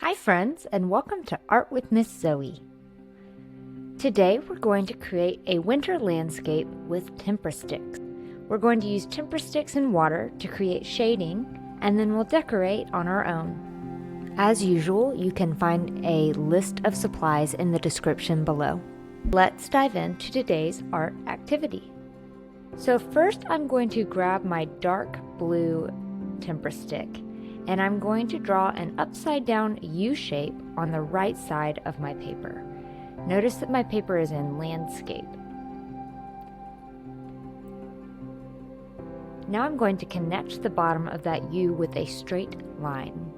Hi friends, and welcome to Art with Miss Zoe. Today we're going to create a winter landscape with Tempera sticks. We're going to use Tempera sticks and water to create shading, and then we'll decorate on our own. As usual, you can find a list of supplies in the description below. Let's dive into today's art activity. So first I'm going to grab my dark blue Tempera stick, and I'm going to draw an upside down U shape on the right side of my paper. Notice that my paper is in landscape. Now I'm going to connect the bottom of that U with a straight line.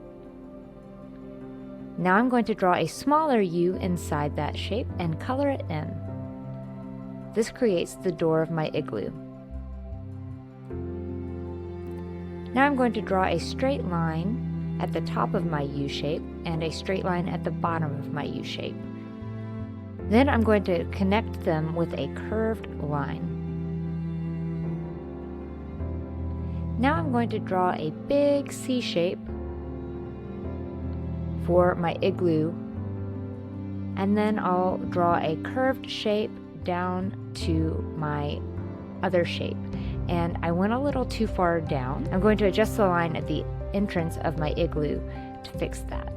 Now I'm going to draw a smaller U inside that shape and color it in. This creates the door of my igloo. Now I'm going to draw a straight line at the top of my U shape and a straight line at the bottom of my U shape. Then I'm going to connect them with a curved line. Now I'm going to draw a big C shape for my igloo, and then I'll draw a curved shape down to my other shape. And I went a little too far down. I'm going to adjust the line at the entrance of my igloo to fix that.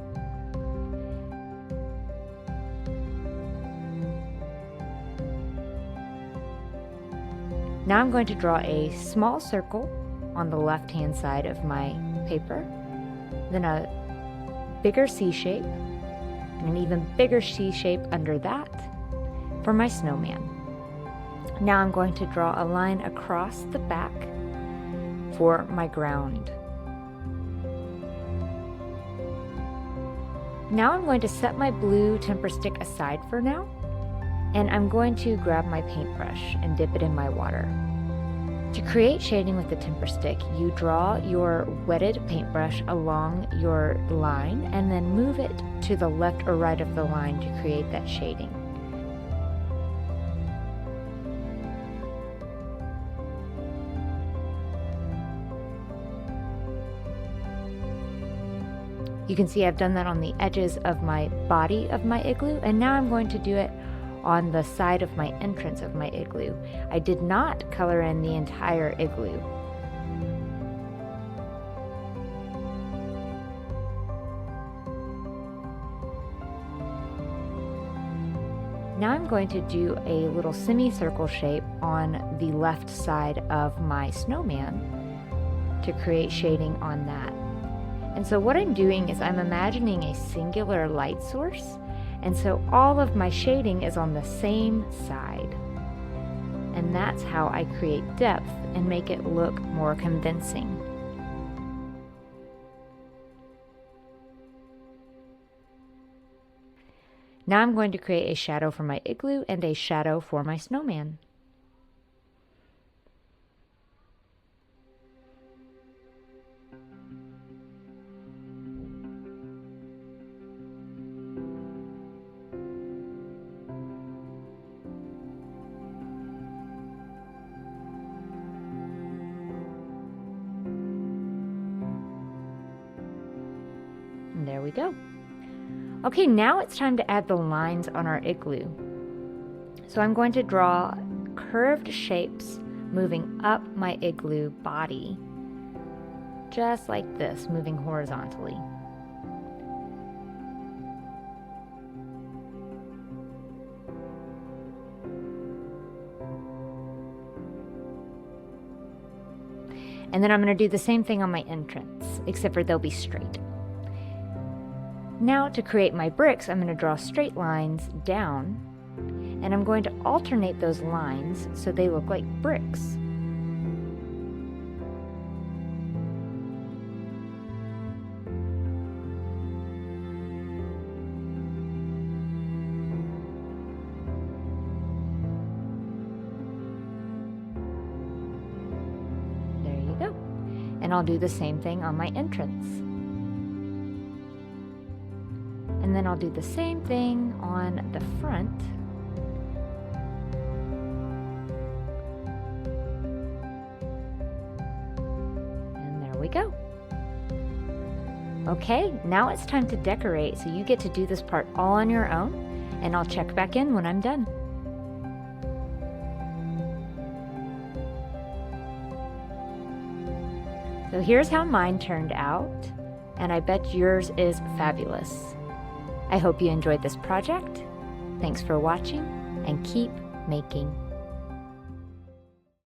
Now I'm going to draw a small circle on the left-hand side of my paper, then a bigger C shape, and an even bigger C shape under that for my snowman. Now I'm going to draw a line across the back for my ground. Now I'm going to set my blue Tempera stick aside for now, and I'm going to grab my paintbrush and dip it in my water. To create shading with the Tempera stick, you draw your wetted paintbrush along your line and then move it to the left or right of the line to create that shading. You can see I've done that on the edges of my body of my igloo, and now I'm going to do it on the side of my entrance of my igloo. I did not color in the entire igloo. Now I'm going to do a little semicircle shape on the left side of my snowman to create shading on that. And so what I'm doing is I'm imagining a singular light source, and so all of my shading is on the same side. And that's how I create depth and make it look more convincing. Now I'm going to create a shadow for my igloo and a shadow for my snowman. And there we go. Okay, now it's time to add the lines on our igloo. So I'm going to draw curved shapes moving up my igloo body, just like this, moving horizontally. And then I'm going to do the same thing on my entrance, except for they'll be straight. Now to create my bricks, I'm going to draw straight lines down, and I'm going to alternate those lines so they look like bricks. There you go. And I'll do the same thing on my entrance. And then I'll do the same thing on the front. And there we go. Okay, now it's time to decorate, so you get to do this part all on your own, and I'll check back in when I'm done. So here's how mine turned out, and I bet yours is fabulous. I hope you enjoyed this project. Thanks for watching, and keep making